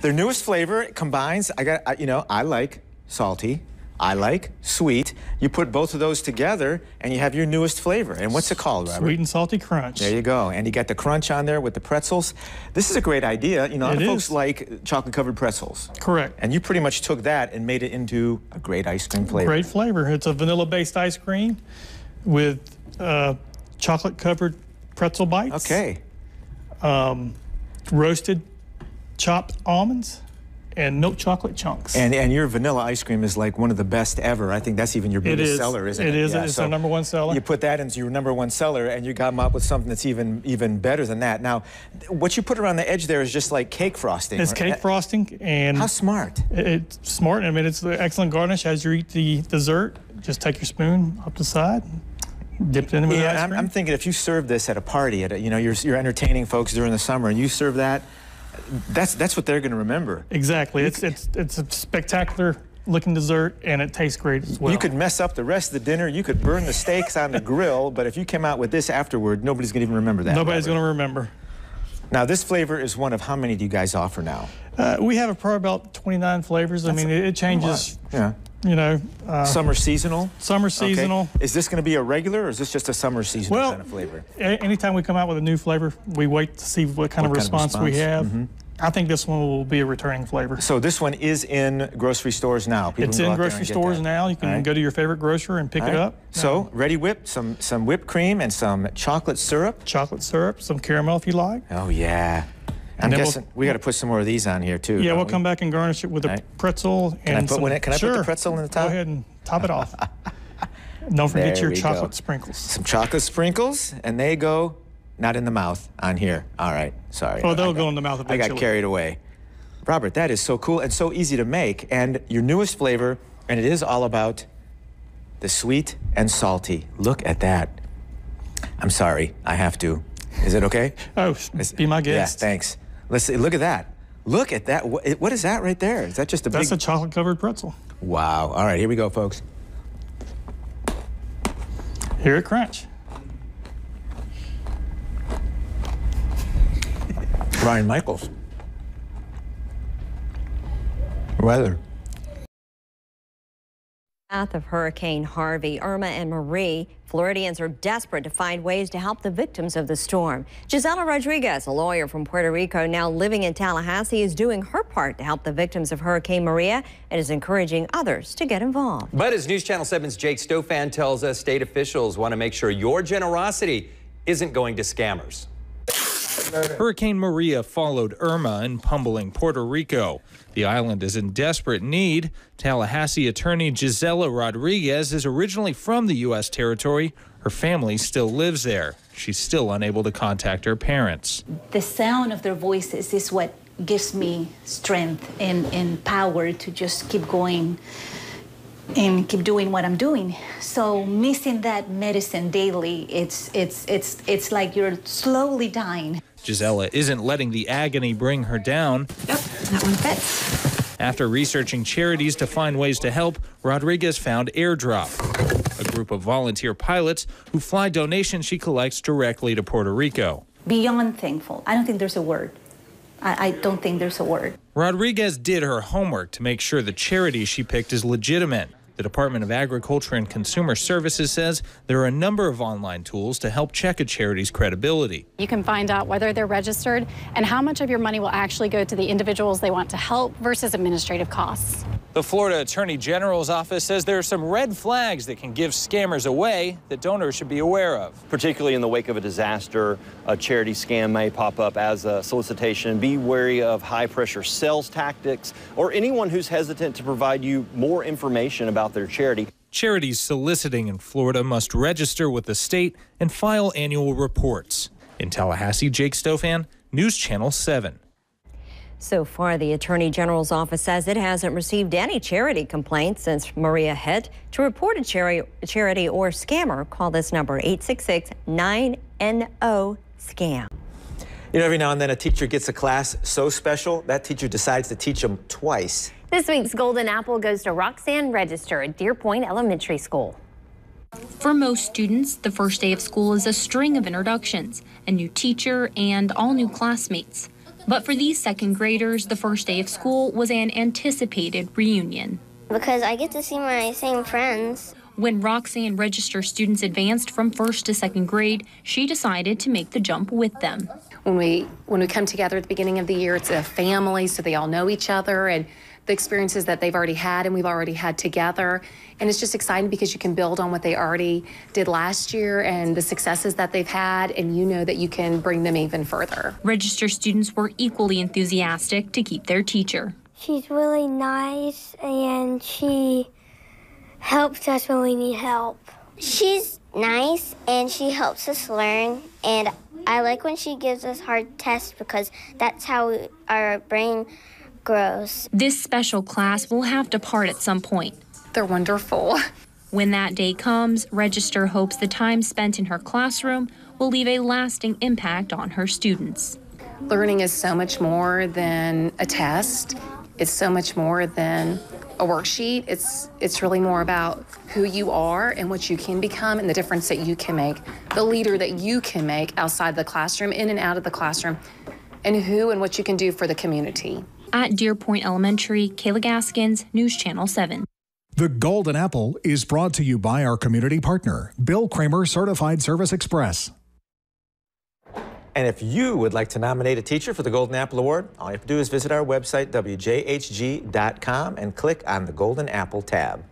Their newest flavor combines, I like salty, I like sweet. You put both of those together and you have your newest flavor. And what's it called, Robert? Sweet and salty crunch. There you go. And you got the crunch on there with the pretzels. This is a great idea. You know, a lot of folks like chocolate-covered pretzels. Correct. And you pretty much took that and made it into a great ice cream flavor. Great flavor. It's a vanilla-based ice cream with chocolate-covered pretzel bites. Okay. Roasted chopped almonds and milk chocolate chunks. And your vanilla ice cream is like one of the best ever. I think that's even your biggest seller, isn't it? It is. Yeah, it's our #1 seller. You put that into your #1 seller, and you got up with something that's even better than that. Now, what you put around the edge there is just like cake frosting. It's cake frosting, and how smart! It's smart. I mean, it's an excellent garnish as you eat the dessert. Just take your spoon up the side. Dip it in with ice cream. I'm thinking if you serve this at a party, you're entertaining folks during the summer, and you serve that, that's what they're going to remember. Exactly. It's a spectacular looking dessert, and it tastes great as well. You could mess up the rest of the dinner. You could burn the steaks on the grill, but if you came out with this afterward, nobody's going to even remember that. Nobody's going to remember. Now, this flavor is one of how many do you guys offer now? We have probably about 29 flavors. I mean, it changes. Yeah. You know, summer seasonal? Summer seasonal. Okay. Is this going to be a regular, or is this just a summer seasonal kind of flavor? Anytime we come out with a new flavor, we wait to see what kind of response we have. Mm-hmm. I think this one will be a returning flavor. So this one is in grocery stores now? It's in grocery stores now. You can go to your favorite grocer and pick it up. So, ready whipped, some whipped cream and some chocolate syrup? Chocolate syrup, some caramel if you like. Oh, yeah. I'm guessing we got to put some more of these on here, too. Yeah, we'll come back and garnish it with a pretzel. Can I put the pretzel in the top? Go ahead and top it off. Don't forget your chocolate sprinkles. Some chocolate sprinkles, and they go not in the mouth on here. All right, sorry. Oh, they'll go in the mouth eventually. I got carried away. Robert, that is so cool and so easy to make. And your newest flavor, and it is all about the sweet and salty. Look at that. I'm sorry, I have to. Is it okay? Oh, be my guest. Yeah, thanks. Let's see, look at that. Look at that. What is that right there? Is that just a That's a chocolate-covered pretzel. Wow. All right, here we go, folks. Here at Crunch. Brian Michaels. Weather. After Hurricane Harvey, Irma and Maria, Floridians are desperate to find ways to help the victims of the storm. Gisela Rodriguez, a lawyer from Puerto Rico now living in Tallahassee, is doing her part to help the victims of Hurricane Maria and is encouraging others to get involved. But as News Channel 7's Jake Stofan tells us, state officials want to make sure your generosity isn't going to scammers. Hurricane Maria followed Irma in Pumbling, Puerto Rico. The island is in desperate need. Tallahassee attorney Gisela Rodriguez is originally from the U.S. territory. Her family still lives there. She's still unable to contact her parents. The sound of their voices is what gives me strength and power to just keep going and keep doing what I'm doing. So missing that medicine daily, it's like you're slowly dying. Gisela isn't letting the agony bring her down. Yep, that one fits. After researching charities to find ways to help, Rodriguez found Airdrop, a group of volunteer pilots who fly donations she collects directly to Puerto Rico. Beyond thankful. I don't think there's a word. I don't think there's a word. Rodriguez did her homework to make sure the charity she picked is legitimate. The Department of Agriculture and Consumer Services says there are a number of online tools to help check a charity's credibility. You can find out whether they're registered and how much of your money will actually go to the individuals they want to help versus administrative costs. The Florida Attorney General's office says there are some red flags that can give scammers away that donors should be aware of. Particularly in the wake of a disaster, a charity scam may pop up as a solicitation. Be wary of high-pressure sales tactics or anyone who's hesitant to provide you more information about their charity. Charities soliciting in Florida must register with the state and file annual reports. In Tallahassee, Jake Stofan, News Channel 7. So far, the Attorney General's office says it hasn't received any charity complaints since Maria hit. To report a charity or scammer, call this number, 866-9NO-SCAM. You know, every now and then a teacher gets a class so special, that teacher decides to teach them twice. This week's Golden Apple goes to Roxanne Register at Deer Point Elementary School. For most students, the first day of school is a string of introductions, a new teacher, and all new classmates. But for these second graders, the first day of school was an anticipated reunion. Because I get to see my same friends. When Roxanne Register students advanced from first to second grade, she decided to make the jump with them. When we come together at the beginning of the year, it's a family, so they all know each other and the experiences that they've already had and we've already had together. And it's just exciting because you can build on what they already did last year and the successes that they've had, and you know that you can bring them even further. Register students were equally enthusiastic to keep their teacher. She's really nice and she helps us when we need help. She's nice and she helps us learn, and I like when she gives us hard tests because that's how our brain grows. This special class will have to part at some point. They're wonderful. When that day comes, Register hopes the time spent in her classroom will leave a lasting impact on her students. Learning is so much more than a test. It's so much more than a worksheet. It's really more about who you are and what you can become and the difference that you can make, the leader that you can make outside the classroom, in and out of the classroom, and who and what you can do for the community. At Deer Point Elementary, Kayla Gaskins, News Channel 7. The Golden Apple is brought to you by our community partner, Bill Kramer Certified Service Express. And if you would like to nominate a teacher for the Golden Apple Award, all you have to do is visit our website, WJHG.com, and click on the Golden Apple tab.